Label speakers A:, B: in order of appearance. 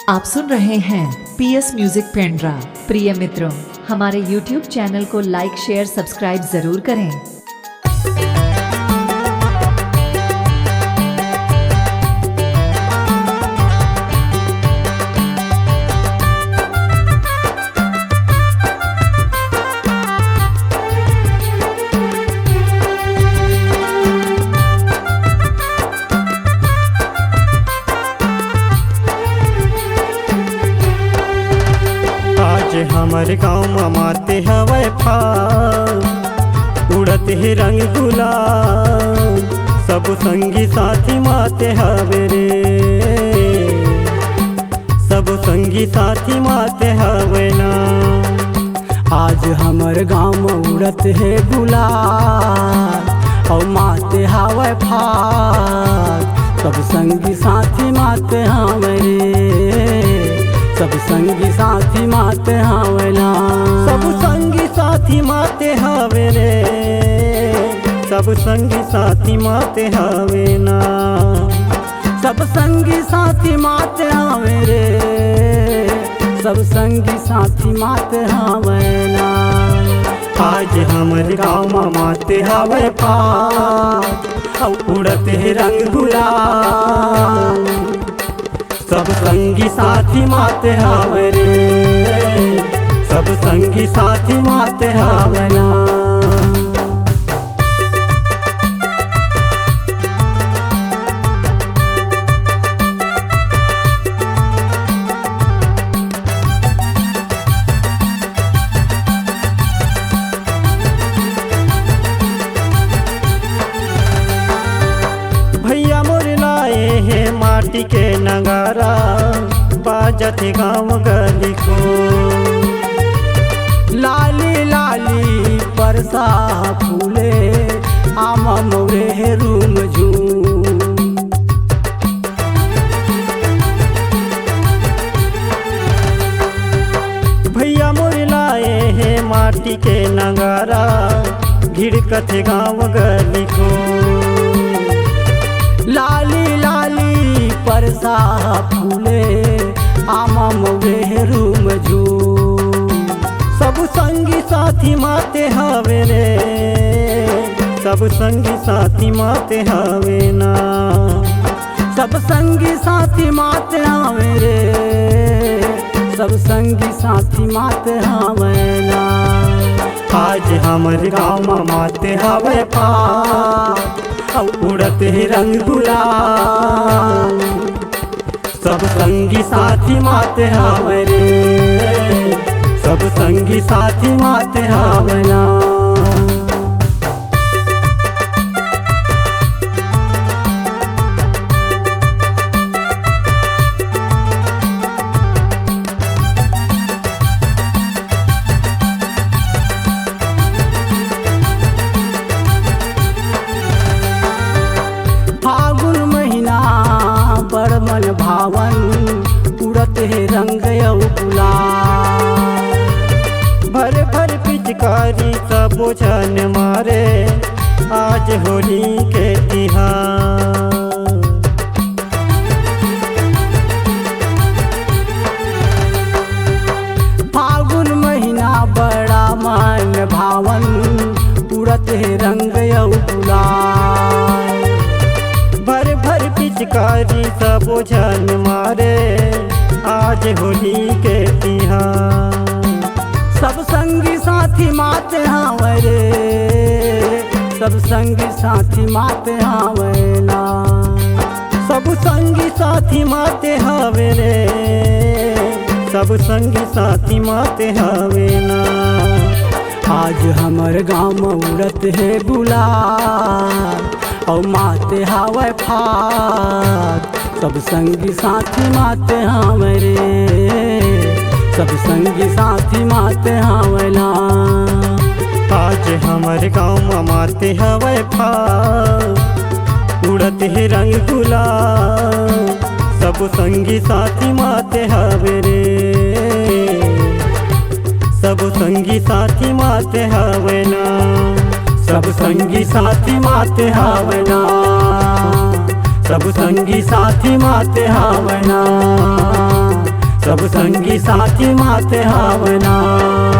A: आप सुन रहे हैं पीएस म्यूजिक पेंड्रा। प्रिय मित्रों, हमारे YouTube चैनल को लाइक शेयर सब्सक्राइब जरूर करें।
B: हमर गाँव माते हवे फाल, उड़त ही रंग गुलाल, सब संगी साथी माते हवे रे, सब संगी साथी माते हवे ना।
C: आज हमर गाँव में उड़त है गुलाल और माते हवे फाल, सब संगी साथी माते हवे रे, सब संगी साथी माते हवे ना।
B: सब संगी साथी माते हवे रे, सब संगी साथी माते हवे ना।
C: सब संगी साथी माते हवे रे, सब संगी साथी माते हवे ना।
B: आज हमर गाँव में माते हवे फाल, और उड़त है रंग गुलाल, सब संगी साथी माते हवे रे, सब संगी साथी माते हवे ना। भैया मोर लाए हैं माटी के नगारा, बाजत गाँव गली को।
C: लाली लाली परसा फूले आमा मोरे रूम झूम।
B: भैया मोर लाए हैं माटी के नगारा, घिड़कत गाँव गली को।
C: लाली लाली परसा फूले आमा मोरे रूम झूम।
B: सब संगी साथी माते हवे रे, सब संगी साथी माते हवे ना।
C: सब संगी साथी माते हवे रे, सब संगी साथी माते हवे ना।
B: आज हमर गाँव में माते हवे फाल, और उड़त ही रंग गुलाल, सब संगी साथी माते हवे रे, सब संगी साथी माते हवे ना।
C: फागुन महीना बड़ मन भावन, उड़त है रंग गुलाल।
B: भर भर पिचकारी सब छन मारे, आज होली के तिहार।
C: फागुन महीना बड़ा मन भावन, उड़त है रंग गुलाल।
B: भर भर पिचकारी सब छन मारे, आज होली के तिहार।
C: सब संगी साथी माते हवे रे, सब संगी साथी माते हवे ना।
B: सब संगी साथी माते हवे रे, सब संगी साथी माते हवे ना।
C: आज हमर गाँव में उड़त है गुलाल और माते हवे फाल, सब संगी साथी माते हवे रे, सब संगी साथी माते हवे ना।
B: आज हमर गाँव में माते हवे फाल, उड़त ही रंग गुलाल, सब संगी साथी माते हवे रे, सब संगी साथी माते हवे ना। सब संगी साथी माते हवे ना, सब संगी साथी माते हवे ना। सब संगी साथी माते हावना।